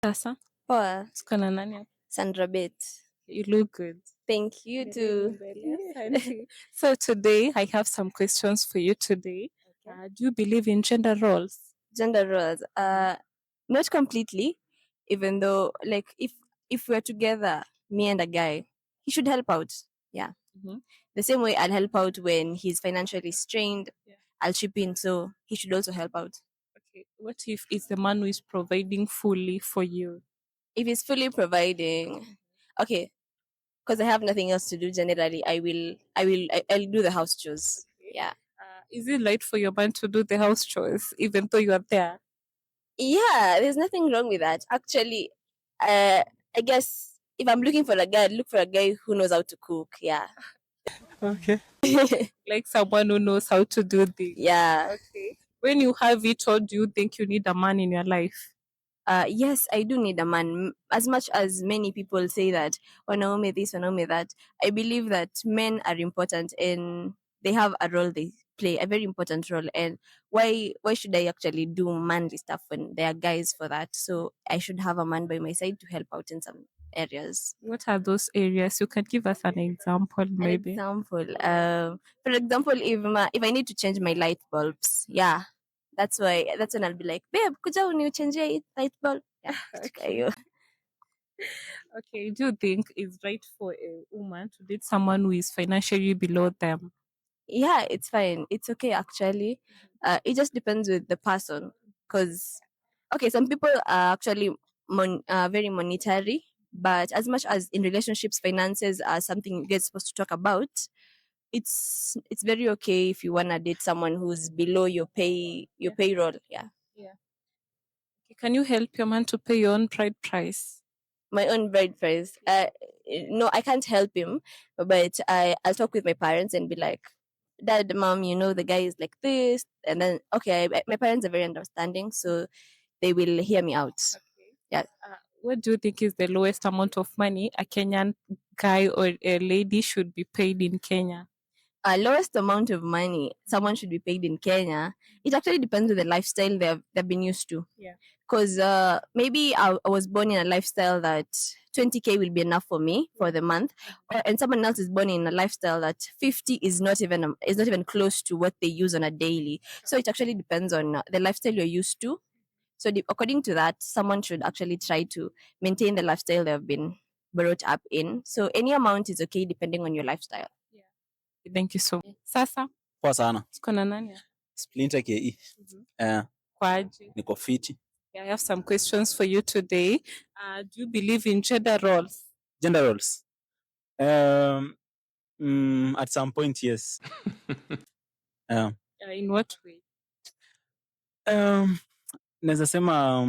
Sasa Poa, tuko na nani hapa? Sandra Bet. You look good. Thank you too. Asante. So today I have some questions for you today. Do you believe in gender roles? Gender roles. Not completely, even though like if we're together, me and a guy, he should help out. Yeah. Mhm. The same way I'll help out when he's financially strained. Yeah. I'll chip in, so he should also help out. Okay. What if it's the man who is providing fully for you? If he's fully providing, okay, because I have nothing else to do generally, I'll do the house chores. Okay. Yeah. Is it right for your man to do the house chores even though you are there? Yeah, there's nothing wrong with that. Actually, I guess if I'm looking for a guy, I'd look for a guy who knows how to cook. Yeah. Okay. Like someone who knows how to do this. Yeah. Okay. When you have it all, do you think you need a man in your life? Yes, I do need a man. As much as many people say that, wanaume this, wanaume that, I believe that men are important and they have a role they play, a very important role. And why should I actually do manly stuff when there are guys for that? So I should have a man by my side to help out in some areas. What are those areas? You can give us an example, An maybe. example, for example, if I need to change my light bulbs, yeah, that's when I'll be like, babe, kuja unichangee light bulb. Yeah, katika Okay. hiyo. Okay. Do you think it's right for a woman to date someone who is financially below them? Yeah, it's fine. It's okay actually. It just depends with the person, because okay, some people are actually very monetary, but as much as in relationships, finances are something you guys supposed to talk about. It's very okay if you wanna date someone who's below your payroll. Yeah. Yeah. Okay. Can you help your man to pay your own bride price? My own bride price. No, I can't help him, but I'll talk with my parents and be like, Dad, Mom, the guy is like this, and then okay, my parents are very understanding, so they will hear me out. Okay. Yeah. What do you think is the lowest amount of money a Kenyan guy or a lady should be paid in Kenya? Lowest amount of money someone should be paid in Kenya, it actually depends on the lifestyle they've been used to. Yeah. Because maybe I was born in a lifestyle that 20K will be enough for me for the month, and someone else is born in a lifestyle that 50 is not even close to what they use on a daily. So it actually depends on the lifestyle you're used to. So according to that, someone should actually try to maintain the lifestyle they've been brought up in. So any amount is okay depending on your lifestyle. Yeah. Thank you so much. Sasa Poa sana. tuko na nani? Splinter KE. Kwaje? Niko fiti. I have some questions for you today. Do you believe in gender roles? Gender roles. At some point, yes. In what way? Naweza sema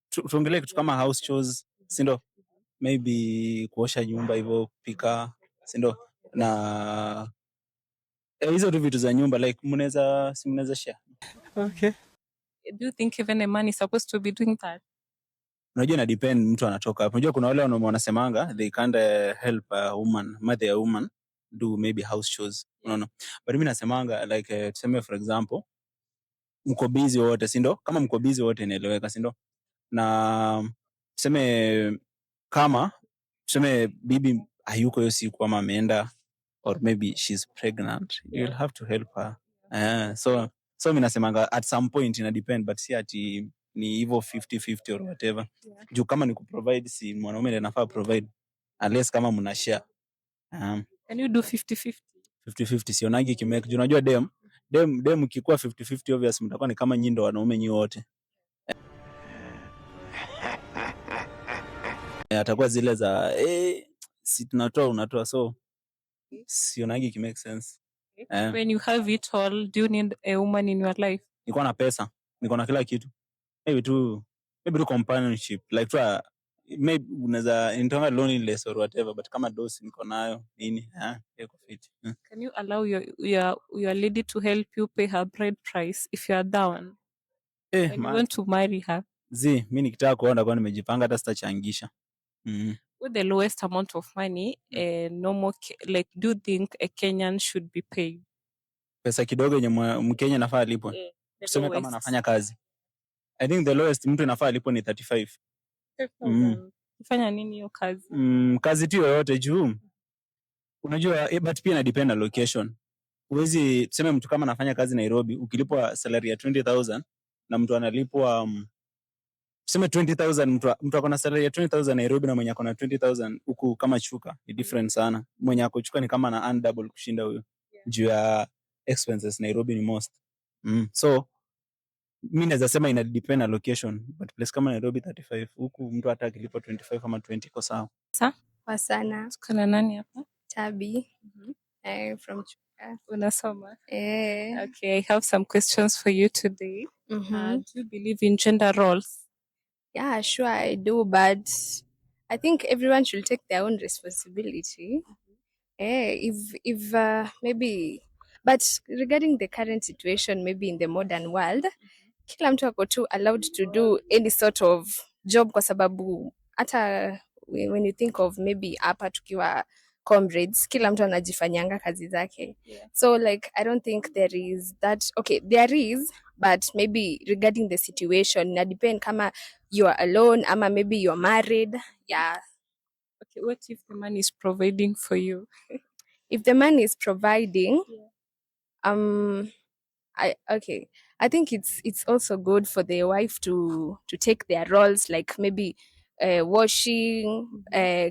tuongelee kitu kama house chores, si ndo? Maybe kuosha nyumba hivyo, kupika, si ndo? Na hizo tu vitu za nyumba like mnaweza share. Okay. Do you think even a man is supposed to be doing that? Unajua na depend mtu anatoka hapo. Unajua kuna wale wanasemanga they can't help a woman, mother a woman do maybe house chores. Unaona? But mimi nasemanga like tuseme for example mko busy wote, si ndo? Kama mko busy wote inaeleweka, si ndo? Na tuseme kama tuseme bibi hayuko hiyo siku ama ameenda or maybe she's pregnant, you'll have to help her. So mimi nasemanga at some point ina depend, but si ati ni hivyo 50-50 or whatever. Yeah. Juu kama ni kuprovide, si mwanaume ndiye anafaa provide unless kama mna share. Can you do 50-50? 50-50 sionagi kimake. Juu unajua dem ikikuwa 50-50 obvious mtakuwa ni kama nyinyi ndo wanaume nyinyi wote. Atakuwa zile za si tunatoa unatoa, so sionagi kimake sense. When you have it all, do you need a woman in your life? Niko na pesa, niko na kila kitu. Maybe tu companionship like tu maybe unaweza intonga loneliness or whatever, but kama dosi niko nayo nini iko fit. Can you allow your lady to help you pay her bride price if you are down and you want to marry her? Mimi nikitaka kuona kwa nimejipanga hata sitachangisha. With the lowest amount of money, normal like do you think a Kenyan should be paid? Pesa kidogo yenye Mkenya nafaa alipo. Tuseme kama anafanya kazi. I think the lowest mtu nafaa alipo ni 35. 5,000. Kufanya nini hiyo kazi? Kazi tu yoyote juu. Unajua but pia ina depend na location. Huwezi tuseme mtu kama anafanya kazi Nairobi, ukilipwa salary ya 20,000 na mtu analipwa tuseme 20,000, mtu ako na salary ya 20,000 Nairobi na mwenye ako na 20,000 huku kama Chuka ni different sana. Mwenye ako Chuka ni kama na earn double kushinda huyo. Juu ya expenses Nairobi ni most. So mimi naweza sema ina depend na location, but place kama Nairobi 35, huku mtu hata akilipwa 25 kama 20 kwa sawa. Kwa sana. Kuna nani hapa? Tabi. From Chuka. Unasoma? Okay, I have some questions for you today. Do you believe in gender roles? Yeah, sure I do, but I think everyone should take their own responsibility. If maybe, but regarding the current situation, maybe in the modern world, kila mtu ako tu allowed to do any sort of job, kwa sababu hata when you think of maybe hapa tukiwa comrades, kila mtu anajifanyanga kazi zake. So like I don't think there is that. Okay, there is, but maybe regarding the situation, na depend kama you are alone ama maybe you're married. Yeah. Okay, what if the man is providing for you? If the man is providing, I think it's also good for the wife to take their roles, like maybe washing,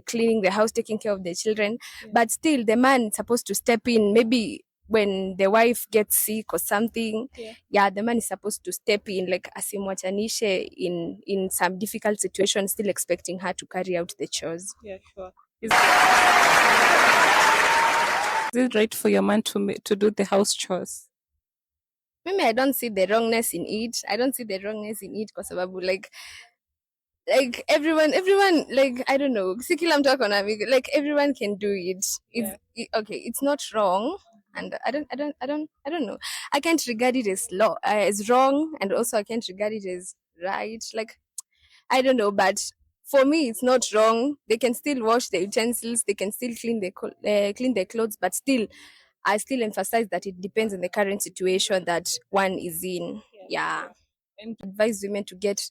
cleaning the house, taking care of the children. But still the man is supposed to step in, maybe when the wife gets sick or something. The man is supposed to step in, like asimwachanishe in some difficult situations, still expecting her to carry out the chores. Yeah, sure. Is it right for your man to do the house chores? Maybe I don't see the wrongness in it. Kwa sababu like everyone, like I don't know, si kila mtu ako na like everyone can do it. Okay, it's not wrong, and I don't know. I can't regard it as wrong, and also I can't regard it as right. Like I don't know, but for me it's not wrong. They can still wash the utensils, they can still clean the clothes, but still I still emphasize that it depends on the current situation that one is in. And advise women to get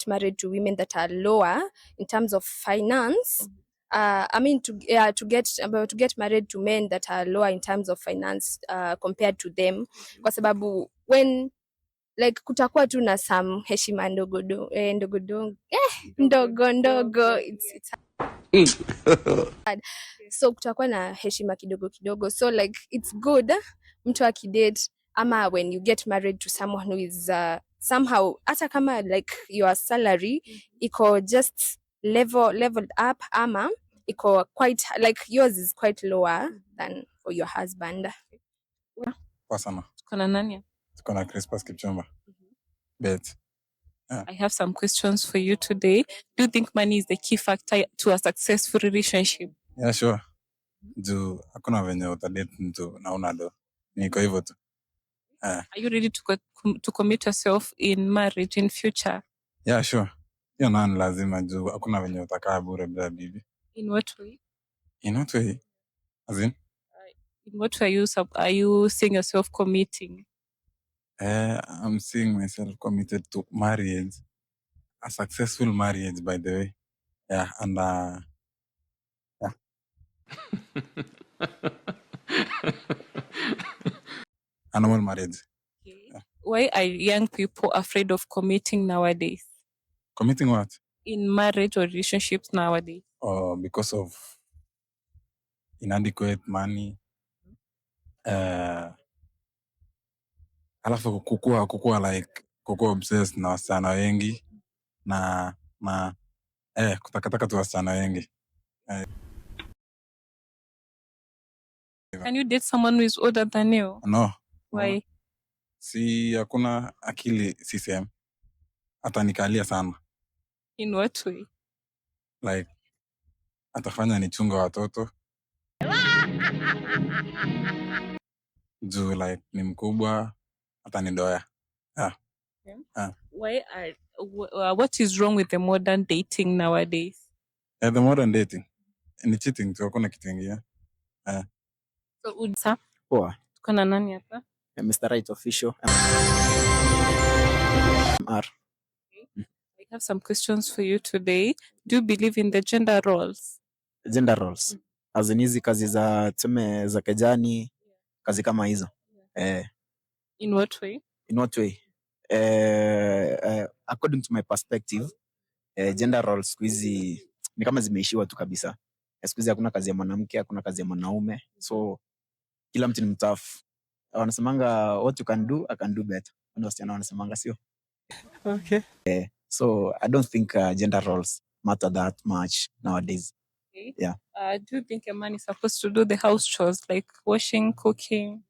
married to women that are lower in terms of finance. I mean to get married to men that are lower in terms of finance compared to them, kwa sababu when like kutakuwa tu na some heshima ndogo it's hard. So kutakuwa na heshima kidogo, so like it's good mtu akidate ama when you get married to someone who is somehow, hata kama like your salary iko just leveled up ama iko quite like yours is quite lower than for your husband. Kwa sana. Kuna nani? Kuna Crispus Kipchumba. Bet. I have some questions for you today. Do you think money is the key factor to a successful relationship? Yeah, sure. Juu hakuna venye utadate mtu na una do. Niko hivyo tu. Are you ready to commit yourself in marriage in future? Yeah, sure. Hiyo nani lazima, juu hakuna venye utakaa bure bila bibi. In what way? In what way? As in? In what way are you seeing yourself committing? I'm seeing myself committed to marriage. A successful marriage, by the way. Yeah, and yeah. A normal marriage. Okay. Yeah. Why are young people afraid of committing nowadays? Committing what? In marriage or relationships nowadays? Because of inadequate money. Alafu kukua obsessed na wasichana wengi na kutakataka tu wasichana wengi. Can you date someone who is older than you? No. Why? No. Si hakuna akili CCM. Atanikalia sana. In what way? Like atafanya nichunga watoto. Juu like ni mkubwa, atanidoya. Yeah. Okay. What is wrong with the modern dating nowadays? The modern dating ni cheating tu, hakuna kitu kingine. So Udsa, Poa. kuna nani hapa? Mr. Right Official. I have some questions for you today. Do you believe in the gender roles? Gender roles. As in hizi kazi za tuseme za kejani, kazi kama hizo. In what way? In what way? According to my perspective, gender roles siku hizi ni kama zimeishiwa tu kabisa. Siku hizi hakuna kazi ya mwanamke, hakuna kazi ya mwanaume. So kila mtu ni mtafu. Wanasemanga what you can do, I can do better. Wasichana wanasemanga sio? Okay. So I don't think gender roles matter that much nowadays. Okay. Yeah. Do you think a man is supposed to do the house chores like washing, cooking?